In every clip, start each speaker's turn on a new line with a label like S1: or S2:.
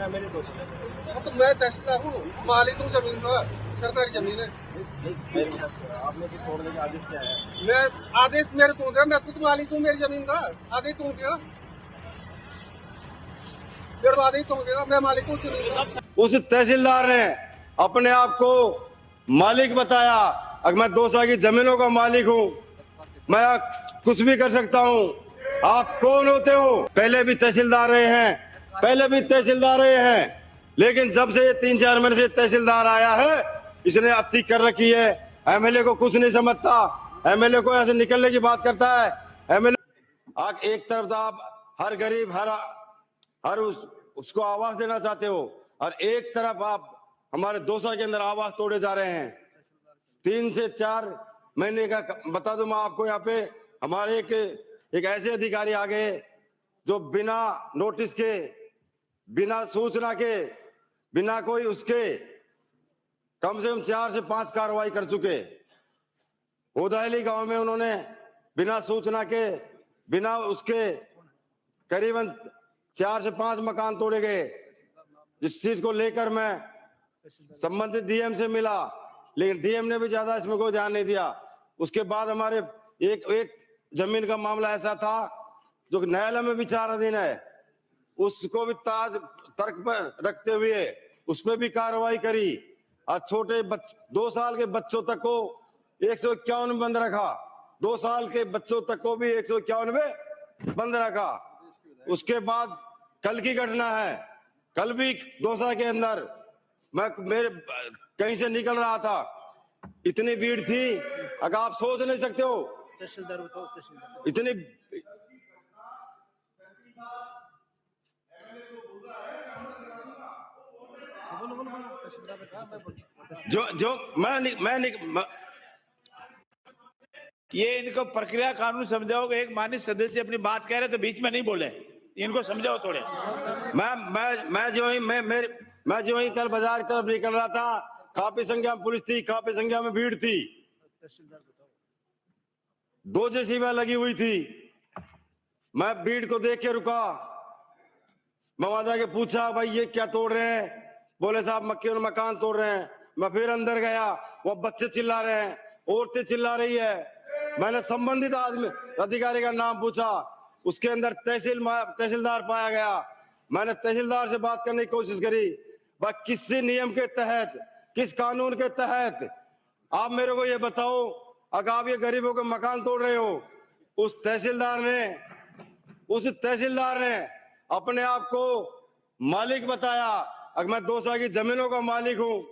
S1: MLA को।
S2: हाँ तो मैं तहसीलदार हूँ, मालिक हूँ जमीन का, सरकारी जमीन है।
S1: आपने भी तोड़ने का आदेश क्या है?
S2: मैं आदेश मेरे को दिया, मैं खुद मालिक हूँ मेरी जमीन का, आदेश क्यों दिया? मेरे को आदेश क्यों दिया? मैं मालिक हूँ जमीन का।
S3: उस तहसीलदार ने अपने आप को मालिक बताया। अगर मैं 2 साल की जमीनों का मालिक हूँ, मैं कुछ भी कर सकता हूँ। आप कौन होते हो? पहले भी तहसीलदार रहे हैं, लेकिन जब से ये 3-4 महीने से तहसीलदार आया है, इसने अति कर रखी है। एमएलए को कुछ नहीं समझता, एमएलए को ऐसे निकलने की बात करता है। एमएलए आप एक तरफ तो आप हर गरीब हर उसको आवास देना चाहते हो, और एक तरफ आप हमारे 2 साल के अंदर आवास तोड़े जा रहे हैं। 3 से 4 महीने का बता दूं मैं आपको। यहाँ पे हमारे एक ऐसे अधिकारी आ गए जो बिना नोटिस के, बिना सूचना के, बिना कोई उसके कम से कम 4 से 5 कार्रवाई कर चुके। उदयली गांव में उन्होंने बिना सूचना के, बिना उसके करीबन 4 से 5 मकान तोड़े गए, जिस चीज को लेकर मैं संबंधित डीएम से मिला, लेकिन डीएम ने भी ज्यादा इसमें कोई ध्यान नहीं दिया। उसके बाद हमारे एक जमीन का मामला ऐसा था जो न्यायालय में विचाराधीन है, उसको भी ताज तर्क पर रखते हुए उस पर भी कार्रवाई करी, और छोटे 2 साल के बच्चों तक को 151 में बंद रखा। 2 साल के बच्चों तक को भी 151 में बंद रखा। उसके बाद कल की घटना है, कल भी 2 साल के अंदर मैं कहीं से निकल रहा था, इतनी भीड़ थी, अगर आप सोच नहीं सकते हो।
S1: तहसीलदार बताओ, तहसीलदार
S3: इतनी
S1: बोलो तहसीलदार बता।
S3: जो मैं
S4: ये इनको प्रक्रिया कानून समझाओ कि एक माननीय सदस्य अपनी बात कह रहे तो बीच में नहीं बोले, इनको समझाओ थोड़े।
S3: मैं जो ही कल बाजार की तरफ निकल रहा था, काफी संख्या में पुलिस थी, काफी संख्या में भीड़ थी,
S1: तहसीलदार बताओ।
S3: 2 जेसीबी लगी हुई थी। मैं भीड़ को देख के रुका, मैं वहां जाके पूछा, भाई ये क्या तोड़ रहे हैं? बोले साहब मक्के मकान तोड़ रहे हैं। मैं फिर अंदर गया, वो बच्चे चिल्ला रहे हैं, औरतें चिल्ला रही है। मैंने संबंधित आदमी अधिकारी का नाम पूछा, उसके अंदर तहसीलदार पाया गया। मैंने तहसीलदार से बात करने की कोशिश करी, भाई किस नियम के तहत, किस कानून के तहत आप मेरे को ये बताओ, अगर आप ये गरीबों के मकान तोड़ रहे हो। उस तहसीलदार ने अपने आप को मालिक बताया। अगर मैं 2 साल की जमीनों का मालिक हूं,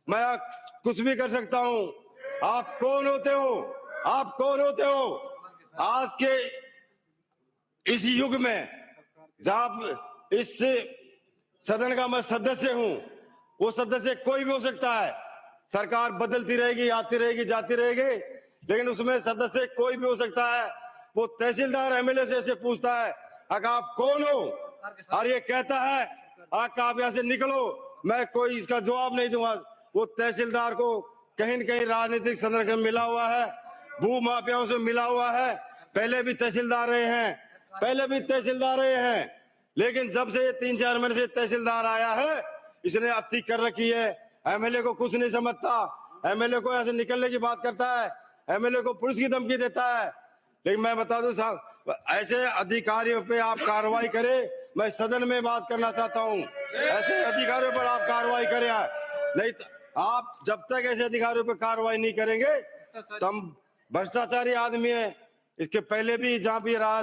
S3: मैं कुछ भी कर सकता हूं। आप कौन होते हो? आज के इस युग में जहां इस सदन का मैं सदस्य हूं, वो सदस्य कोई भी हो सकता है। सरकार बदलती रहेगी, आती रहेगी, जाती रहेगी, लेकिन उसमें सदस्य कोई भी हो सकता है। वो तहसीलदार एमएलए से ऐसे पूछता है, अगर आप कौन हो, और ये कहता है आप यहाँ से निकलो, मैं कोई इसका जवाब नहीं दूंगा। वो तहसीलदार को कहीं न कहीं राजनीतिक संरक्षण मिला हुआ है, भू माफियाओं से मिला हुआ है। पहले भी तहसीलदार रहे हैं, लेकिन जब से ये 3-4 महीने से तहसीलदार आया है, इसने अति कर रखी है। एमएलए को कुछ नहीं समझता, एमएलए को ऐसे निकलने की बात करता है, एमएलए को पुलिस की धमकी देता है। लेकिन मैं बता दूं साहब, ऐसे अधिकारियों पे आप कार्रवाई करें। मैं सदन में बात करना चाहता हूं, ऐसे अधिकारियों पर आप कार्रवाई करें, नहीं तो आप जब तक ऐसे अधिकारियों पर कार्रवाई नहीं करेंगे, तब भ्रष्टाचारी आदमी है। इसके पहले भी जहां भी रहा,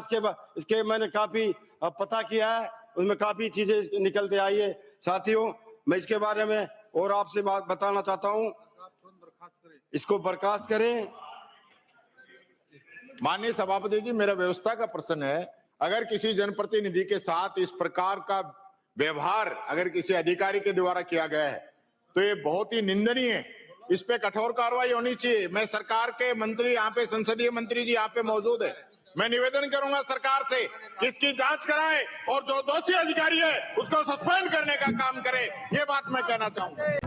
S3: इसके मैंने काफी पता किया है, उसमें काफी चीजें निकलते आई है। साथियों, मैं इसके बारे में और आपसे बात बताना चाहता हूं, इसको बर्खास्त करें।
S5: माननीय सभापति जी, मेरा व्यवस्था का प्रश्न है, अगर किसी जनप्रतिनिधि के साथ इस प्रकार का व्यवहार अगर किसी अधिकारी के द्वारा किया गया है तो ये बहुत ही निंदनीय है। इस पे कठोर कार्रवाई होनी चाहिए। मैं सरकार के मंत्री यहाँ पे, संसदीय मंत्री जी यहाँ पे मौजूद है, मैं निवेदन करूंगा सरकार से कि इसकी जांच कराए और जो दोषी अधिकारी है उसको सस्पेंड करने का काम करे। ये बात मैं कहना चाहूंगा।